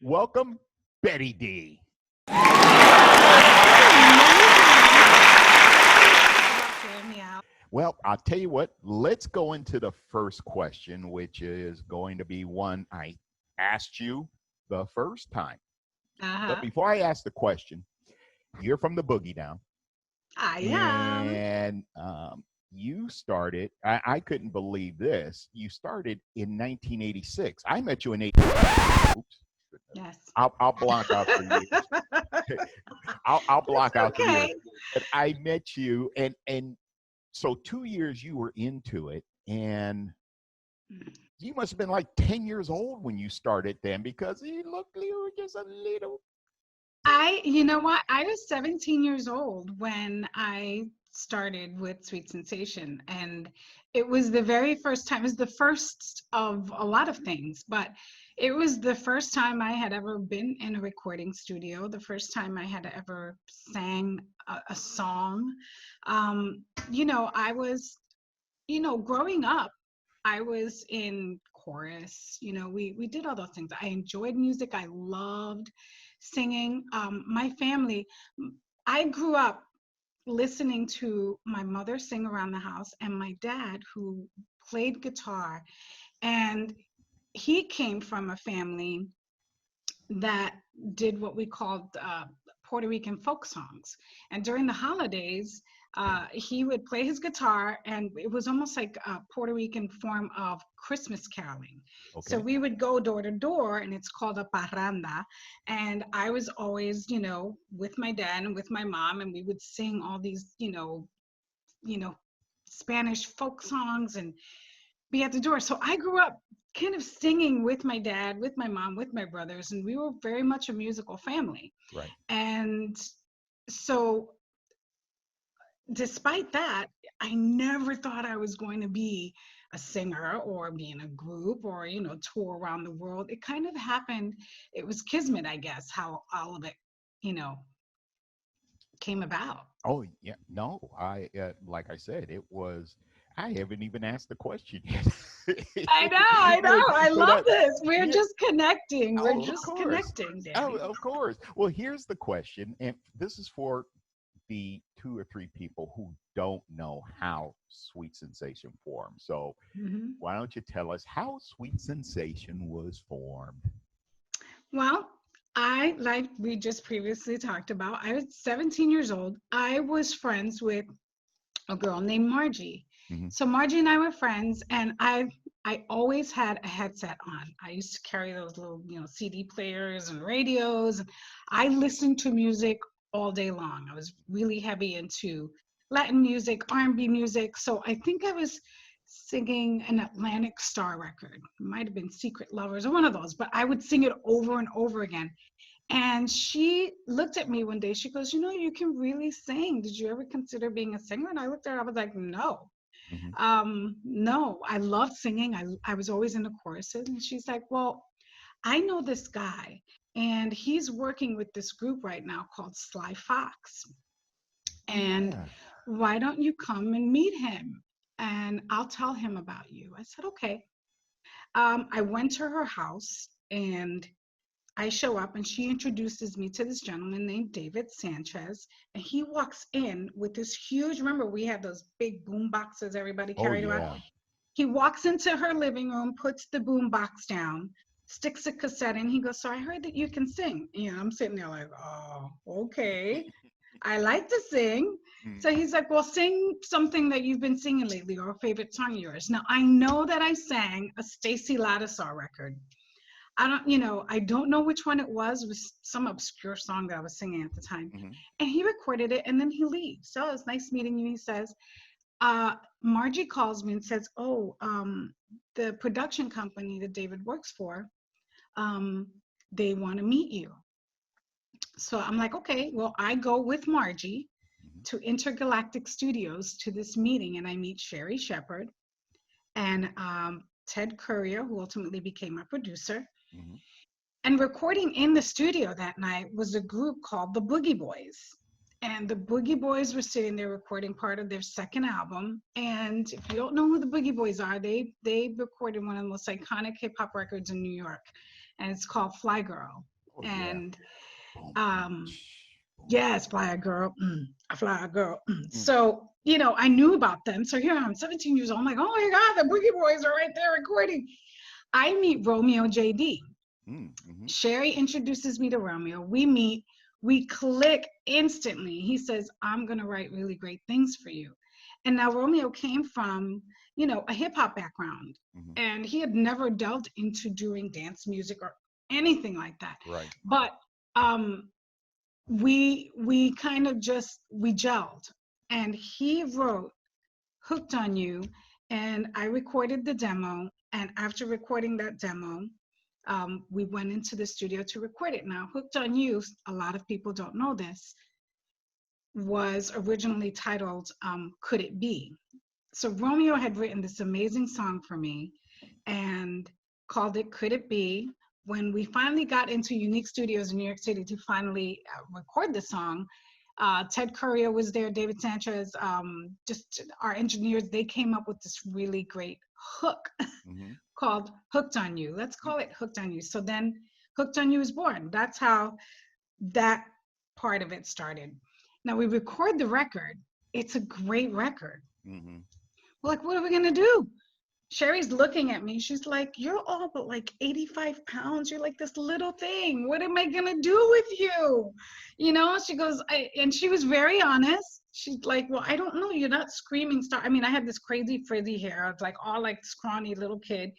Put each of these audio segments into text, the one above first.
Welcome, Betty Dee. Well, I'll tell you what, let's go into the first question, which is going to be one I asked you the first time. But before I ask the question, you're from the Boogie Down. I am. And you started, I couldn't believe this, you started in 1986. I met you in 86. Oops. Yes. I'll block out the years. I'll block out the years. But I met you, and so 2 years you were into it, and you must have been like 10 years old when you started then, because you were just a little. You know what? I was 17 years old when I started with Sweet Sensation, and it was the very first time. It was the first of a lot of things, but it was the first time I had ever been in a recording studio, the first time I had ever sang a song. I was, growing up, I was in chorus. We did all those things. I enjoyed music. I loved singing. My family, I grew up listening to my mother sing around the house and my dad, who played guitar. And he came from a family that did what we called Puerto Rican folk songs. And during the holidays, he would play his guitar, and it was almost like a Puerto Rican form of Christmas caroling. Okay. So we would go door to door, and it's called a parranda. And I was always, with my dad and with my mom, and we would sing all these, Spanish folk songs and be at the door. So I grew up kind of singing with my dad, with my mom, with my brothers, and we were very much a musical family. Right. And so despite that, I never thought I was going to be a singer or be in a group or, tour around the world. It kind of happened. It was kismet, I guess, how all of it, came about. Oh, yeah. No, like I said, it was, I haven't even asked the question yet. I know. I love this. We're just connecting. We're just connecting, Danny. Oh, of course. Well, here's the question, and this is for the 2 or 3 people who don't know how Sweet Sensation formed. So why don't you tell us how Sweet Sensation was formed? Well, like we just previously talked about, I was 17 years old. I was friends with a girl named Margie. So Margie and I were friends, and I always had a headset on. I used to carry those little, CD players and radios. I listened to music all day long. I was really heavy into Latin music, R&B music. So I think I was singing an Atlantic Star record. It might have been Secret Lovers or one of those, but I would sing it over and over again. And she looked at me one day. She goes, you can really sing. Did you ever consider being a singer? And I looked at her, I was like, no. No, I loved singing. I was always in the choruses. And she's like, well, I know this guy, and he's working with this group right now called Sly Fox. And why don't you come and meet him? And I'll tell him about you. I said, okay. I went to her house, and I show up, and she introduces me to this gentleman named David Sanchez, and he walks in with this huge, remember we had those big boom boxes everybody carried around? He walks into her living room, puts the boom box down, sticks a cassette in. He goes, so I heard that you can sing. I'm sitting there like, oh, okay. I like to sing. So he's like, well, sing something that you've been singing lately, or a favorite song of yours. Now, I know that I sang a Stacy Lattisaw record. I don't know which one it was. It was some obscure song that I was singing at the time. And he recorded it, and then he leaves. So it's nice meeting you. He says, Margie calls me and says, the production company that David works for, they want to meet you. So I'm like, okay, well, I go with Margie to Intergalactic Studios to this meeting, and I meet Sherry Shepard and Ted Courier, who ultimately became my producer. And recording in the studio that night was a group called the Boogie Boys. And the Boogie Boys were sitting there recording part of their second album. And if you don't know who the Boogie Boys are, they recorded one of the most iconic hip hop records in New York. And it's called Fly Girl. Oh, yeah. And Boom, um, boom. yes, fly a girl, I fly a girl. Mm. So, you know, I knew about them. So here I'm 17 years old. I'm like, oh my God, the Boogie Boys are right there recording. I meet Romeo JD. Mm-hmm. Sherry introduces me to Romeo. We meet, we click instantly. He says, I'm going to write really great things for you. And now Romeo came from, you know, a hip hop background, Mm-hmm. and he had never delved into doing dance music or anything like that. Right. But we kind of just, we gelled, and he wrote Hooked on You, and I recorded the demo. And after recording that demo, we went into the studio to record it. Now, Hooked on You, a lot of people don't know this, was originally titled Could It Be? So Romeo had written this amazing song for me and called it Could It Be? When we finally got into Unique Studios in New York City to finally record the song, Ted Courier was there, David Sanchez, just our engineers, they came up with this really great hook Mm-hmm. called Hooked on You. Let's call it Hooked on You. So then Hooked on You is born. That's how that part of it started. Now we record the record. It's a great record. Mm-hmm. We're like, what are we going to do? Sherry's looking at me. She's like, you're all but like 85 pounds. You're like this little thing. What am I going to do with you? You know, she goes, and she was very honest. She's like, well, I don't know. You're not screaming star. I mean, I had this crazy frizzy hair. I was like all like scrawny little kid.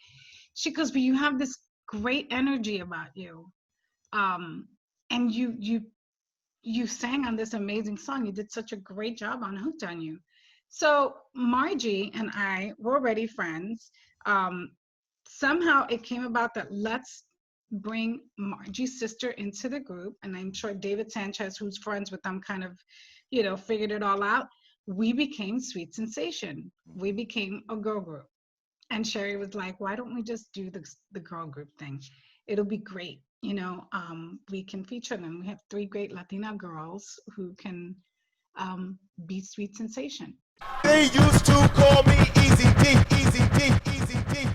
She goes, but you have this great energy about you. And you sang on this amazing song. You did such a great job on Hooked on You. So Margie and I were already friends. Somehow it came about that let's bring Margie's sister into the group. And I'm sure David Sanchez, who's friends with them, kind of, you know, figured it all out. We became Sweet Sensation. We became a girl group. And Sherry was like, why don't we just do the girl group thing? It'll be great. You know, we can feature them. We have 3 great Latina girls who can be Sweet Sensation. They used to call me Easy D, Easy D, Easy D.